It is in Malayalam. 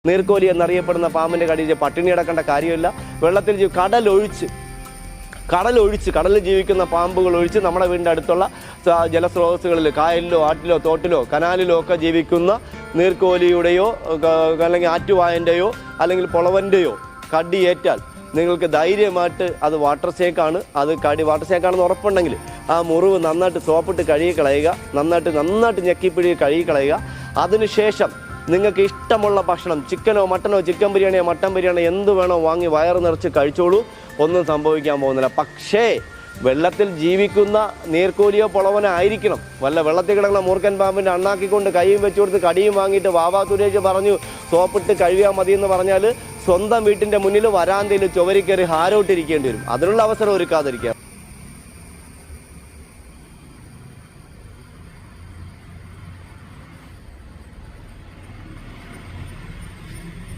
നീർക്കോലി എന്നറിയപ്പെടുന്ന പാമ്പിൻ്റെ കടിയിൽ പട്ടിണി അടക്കേണ്ട കാര്യമില്ല. വെള്ളത്തിൽ കടലിൽ ജീവിക്കുന്ന പാമ്പുകൾ ഒഴിച്ച് നമ്മുടെ വീടിൻ്റെ അടുത്തുള്ള ജലസ്രോതസ്സുകളിൽ, കായലിലോ ആറ്റിലോ തോട്ടിലോ കനാലിലോ ഒക്കെ ജീവിക്കുന്ന നീർക്കോലിയുടെയോ അല്ലെങ്കിൽ ആറ്റുവായൻ്റെയോ അല്ലെങ്കിൽ പൊളവൻ്റെയോ കടിയേറ്റാൽ നിങ്ങൾക്ക് ധൈര്യമായിട്ട് അത് വാട്ടർ സ്നേക്കാണ്, അത് വാട്ടർ സ്നേക്കാണെന്ന് ഉറപ്പുണ്ടെങ്കിൽ ആ മുറിവ് നന്നായിട്ട് സോപ്പിട്ട് കഴുകി കളയുക, നന്നായിട്ട് ഞെക്കിപ്പിടി കഴുകി കളയുക. അതിനുശേഷം നിങ്ങൾക്ക് ഇഷ്ടമുള്ള ഭക്ഷണം, ചിക്കനോ മട്ടനോ, ചിക്കൻ ബിരിയാണിയോ മട്ടൻ ബിരിയാണി എന്ത് വേണോ വാങ്ങി വയറ് നിറച്ച് കഴിച്ചോളൂ, ഒന്നും സംഭവിക്കാൻ പോകുന്നില്ല. പക്ഷേ വെള്ളത്തിൽ ജീവിക്കുന്ന നീർക്കോലിയോ പൊളവനോ ആയിരിക്കണം. വെള്ളത്തിൽ കിടക്കുന്ന മൂർഖൻ പാമ്പിൻ്റെ അണ്ണാക്കിക്കൊണ്ട് കൈയും വെച്ചു കൊടുത്ത് കടിയും വാങ്ങിയിട്ട് വാവാ തുരേജ് പറഞ്ഞു സോപ്പിട്ട് കഴുകിയാൽ മതി എന്ന് പറഞ്ഞാൽ സ്വന്തം വീട്ടിൻ്റെ മുന്നിൽ വരാന്തയിൽ ചുവരിക്കറി ഹാരോട്ടിരിക്കേണ്ടി വരും. അതിനുള്ള അവസരം ഒരുക്കാതിരിക്കുക.